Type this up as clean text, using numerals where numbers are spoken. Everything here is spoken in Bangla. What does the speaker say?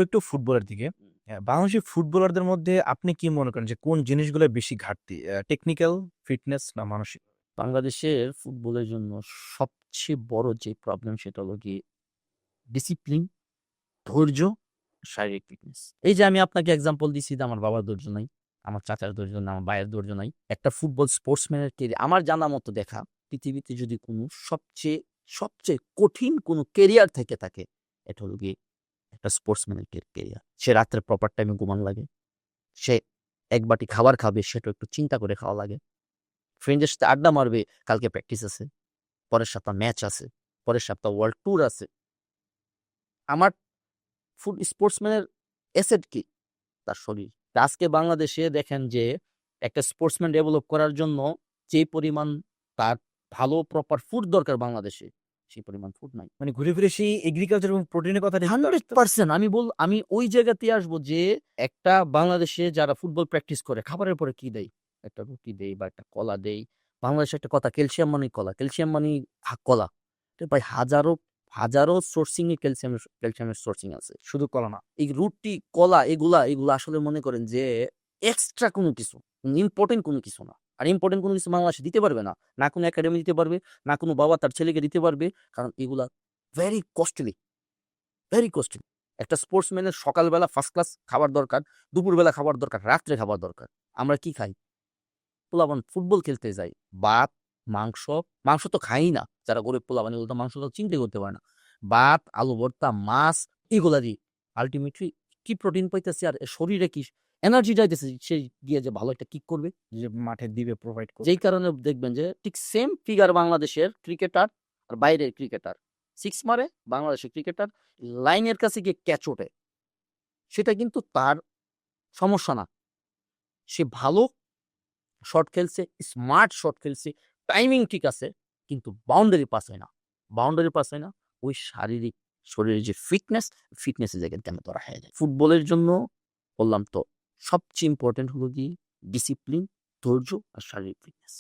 একটু ফুটবলের দিকে। বাংলাদেশের ফুটবলারদের মধ্যে আপনি কি মনে করেন যে কোন জিনিসগুলো বেশি ঘাটতি? টেকনিক্যাল, ফিটনেস না মানসিক? বাংলাদেশের ফুটবলের জন্য সবচেয়ে বড় যে প্রবলেম সেটা হলো গিয়ে ডিসিপ্লিন, ধৈর্য, শারীরিক ফিটনেস। এই যে আমি আপনাকে এক্সাম্পল দিছি যে আমার বাবার ধৈর্য নাই, আমার চাচার ধৈর্য নাই, আমার ভাইয়ের ধৈর্য নাই। একটা ফুটবল স্পোর্টসম্যানের আমার জানা মতো দেখা পৃথিবীতে যদি কোনো সবচেয়ে কঠিন কোনো ক্যারিয়ার থেকে থাকে, এটা হলো গিয়ে একটা স্পোর্টসম্যানের ক্যারিয়ার। সে রাত্রে প্রপার টাইমে ঘুমানো লাগে। সে এক বাটি খাবার খাবে সেটাও একটু চিন্তা করে খাওয়া লাগে। ফ্রেন্ডদের সাথে আড্ডা মারবে, কালকে প্র্যাকটিস আছে, পরের সপ্তাহ ম্যাচ আছে, পরের সপ্তাহ ওয়ার্ল্ড ট্যুর আছে। আমার স্পোর্টসম্যানের অ্যাসেট কি? তার শরীর। তা আজকে বাংলাদেশে দেখেন যে একটা স্পোর্টসম্যান ডেভেলপ করার জন্য যে পরিমাণ তার ভালো প্রপার ফুড দরকার বাংলাদেশে, সেই পরিমাণ ফুড নাই। মানে ঘুরে ফিরে সেই এগ্রিকালচার এবং প্রোটিনের কথাটাই কিন্তু আসতেছে। 100% আমি ওই জায়গাতেই আসবো যে একটা বাংলাদেশে যারা ফুটবল প্র্যাকটিস করে খাবারের পরে কি দেই? একটা রুটি দেই বা একটা কলা দেই। বাংলাদেশে একটা কথা ক্যালসিয়াম মানেই কলা, ক্যালসিয়াম মানেই কলা। তো ভাই হাজারো সোর্সিং এ ক্যালসিয়ামের সোর্সিং আছে। শুধু কলা না। এই রুটি, কলা এগুলা আসলে মনে করেন যে এক্সট্রা কোনো কিছু, ইম্পোর্টেন্ট কোনো কিছু না। আর ইম্পোর্টেন্ট কোনো কিছু বাংলাদেশে দিতে পারবে না। না কোনো একাডেমি দিতে পারবে, না কোনো বাবা তার ছেলেকে দিতে পারবে। কারণ এগুলা ভেরি কস্টলি, ভেরি কস্টলি। একটা স্পোর্টসম্যানের সকালবেলা ফার্স্ট ক্লাস খাবার দরকার, দুপুরবেলা খাবার দরকার, রাত্রে খাবার দরকার। আমরা কি খাই? পোলাপান ফুটবল খেলতে যাই। ভাত, মাংস, মাংস তো খাই না। যারা গরিব পোলাপান এগুলো তো মাংস তো চিন্তাই করতে পারে না। ভাত, আলু ভর্তা, মাছ এগুলা দিই। আল্টিমেটলি কি প্রোটিন পাইতেছি আর শরীরে কি এনার্জি যাইতেছে সে গিয়ে যে ভালো একটা কিক করবে। যে মাঠে দিবে, প্রোভাইড করবে। যেই কারণে দেখবেন যে ঠিক সেম ফিগার বাংলাদেশের ক্রিকেটার আর বাইরের ক্রিকেটার। 6 মারে বাংলাদেশের ক্রিকেটার লাইনের কাছে গিয়ে ক্যাচ ওঠে। সেটা কিন্তু তার সমস্যা না। সে ভালো শট খেলছে, স্মার্ট শট খেলছে, টাইমিং ঠিক আছে, কিন্তু বাউন্ডারি পাস হয় না। বাউন্ডারি পাস হয় না। ওই শারীরিক শরীরের যে ফিটনেসের জায়গায় কেন ধরা হয়ে যায়। ফুটবলের জন্য বললাম তো সবচেয়ে ইম্পোর্টেন্ট হলো কি ডিসিপ্লিন, ধৈর্য আর শারীরিক ফিটনেস।